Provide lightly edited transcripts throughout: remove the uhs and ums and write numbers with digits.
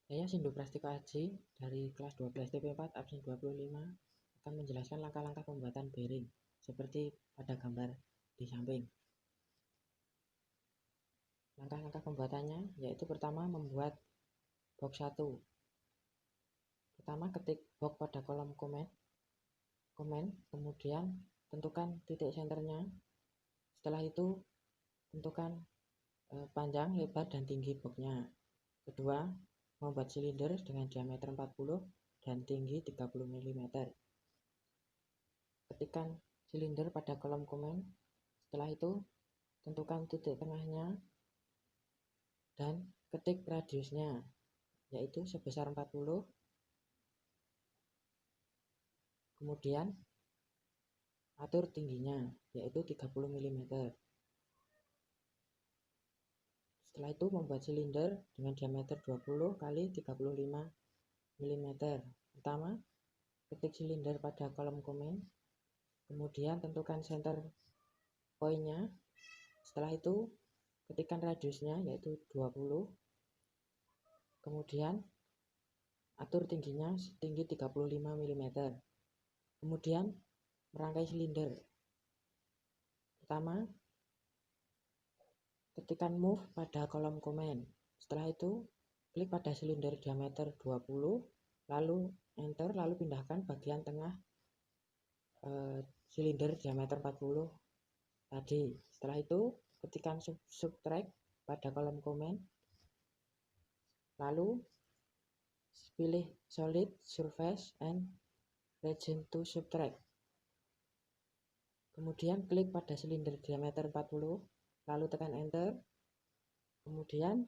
Saya Sindu Prastiko Aji dari kelas 12 TP4 absen 25 akan menjelaskan langkah-langkah pembuatan bearing seperti pada gambar di samping. Langkah-langkah pembuatannya yaitu pertama membuat box 1. Pertama ketik box pada kolom komen, kemudian tentukan titik senternya. Setelah itu tentukan panjang, lebar, dan tinggi boxnya. Kedua, membuat silinder dengan diameter 40 dan tinggi 30 mm. Ketikkan silinder pada kolom komen. Setelah itu tentukan titik tengahnya dan ketik radiusnya, yaitu sebesar 40. Kemudian atur tingginya, yaitu 30 mm. Setelah itu membuat silinder dengan diameter 20 kali 35 mm. Pertama, ketik silinder pada kolom komen, kemudian tentukan center poinnya. Setelah itu ketikkan radiusnya, yaitu 20. Kemudian atur tingginya setinggi 35 mm. Kemudian merangkai silinder. Pertama, ketikkan move pada kolom komen. Setelah itu klik pada silinder diameter 20, lalu enter, lalu pindahkan bagian tengah silinder diameter 40 tadi. Setelah itu ketikkan subtract pada kolom komen, lalu pilih solid surface and region to subtract. Kemudian klik pada silinder diameter 40, lalu tekan enter. Kemudian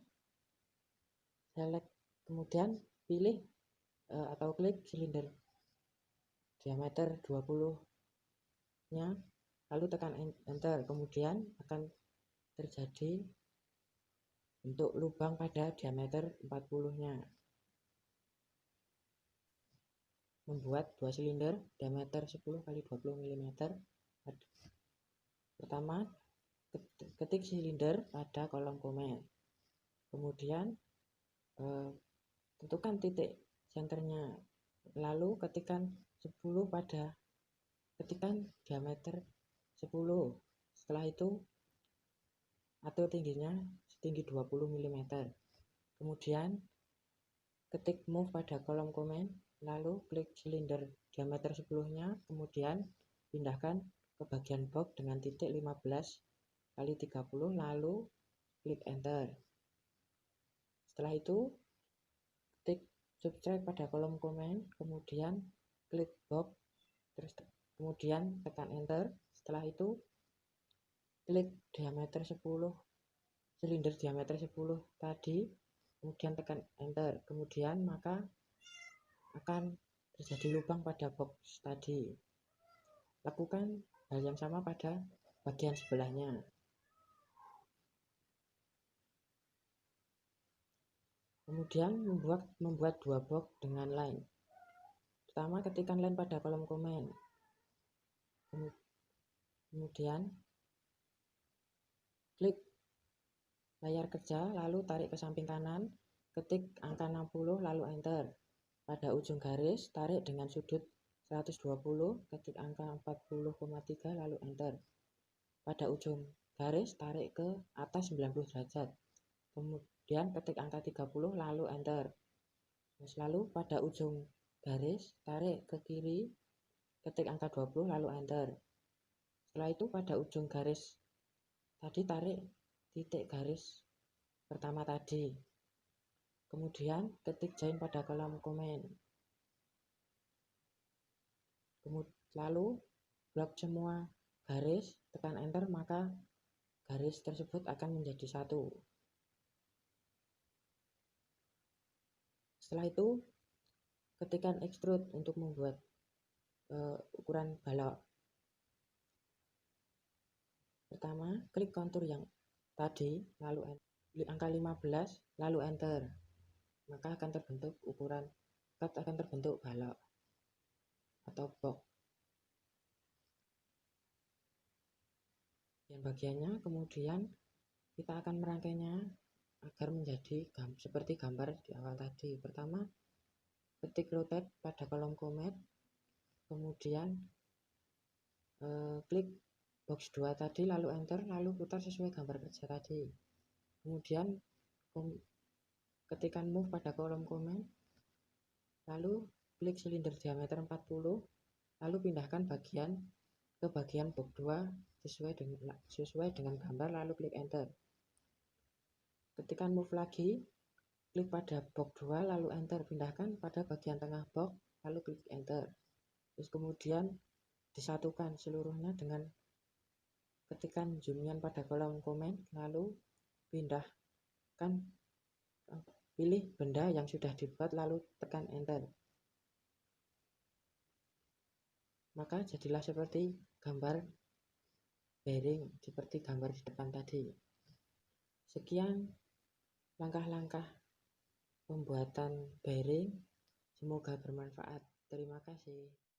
pilih atau klik silinder diameter 20 nya, lalu tekan enter. Kemudian akan terjadi bentuk lubang pada diameter 40 nya. Membuat dua silinder diameter 10 kali 20 mm. Pertama, ketik silinder pada kolom komen, kemudian tentukan titik senternya, lalu ketikkan diameter 10. Setelah itu atur tingginya setinggi 20 mm. Kemudian ketik move pada kolom komen, lalu klik silinder diameter 10 nya, kemudian pindahkan ke bagian box dengan titik 15 kali 30, lalu klik enter. Setelah itu ketik subtract pada kolom komen, kemudian klik box, kemudian tekan enter. Setelah itu klik silinder diameter 10 tadi, kemudian tekan enter. Kemudian maka akan terjadi lubang pada box tadi. Lakukan hal yang sama pada bagian sebelahnya. Kemudian membuat dua box dengan line. Pertama, ketikkan line pada kolom komen. Kemudian klik layar kerja, lalu tarik ke samping kanan, ketik angka 60, lalu enter. Pada ujung garis, tarik dengan sudut 120, ketik angka 40,3, lalu enter. Pada ujung garis, tarik ke atas 90 derajat. Kemudian ketik angka 30, lalu enter. Lalu pada ujung garis, tarik ke kiri, ketik angka 20, lalu enter. Setelah itu pada ujung garis tadi tarik titik garis pertama tadi. Kemudian ketik join pada kolom komen. Lalu blok semua garis, tekan enter, maka garis tersebut akan menjadi satu. Setelah itu ketikkan extrude untuk membuat ukuran balok. Pertama, klik kontur yang tadi, lalu klik angka 15, lalu enter. Maka akan terbentuk balok atau box. Dan bagiannya kemudian kita akan merangkainya agar menjadi seperti gambar di awal tadi. Pertama, ketik rotate pada kolom comment, kemudian klik box 2 tadi, lalu enter, lalu putar sesuai gambar kerja tadi. Kemudian ketikkan move pada kolom comment, lalu klik silinder diameter 40, lalu pindahkan ke bagian box 2 sesuai dengan gambar, lalu klik enter. Ketikkan move lagi, klik pada box 2 lalu enter, pindahkan pada bagian tengah box, lalu klik enter. Terus kemudian disatukan seluruhnya dengan ketikan zoom-in pada kolom komen, lalu pilih benda yang sudah dibuat, lalu tekan enter. Maka jadilah seperti gambar bearing, seperti gambar di depan tadi. Sekian langkah-langkah pembuatan bearing, semoga bermanfaat. Terima kasih.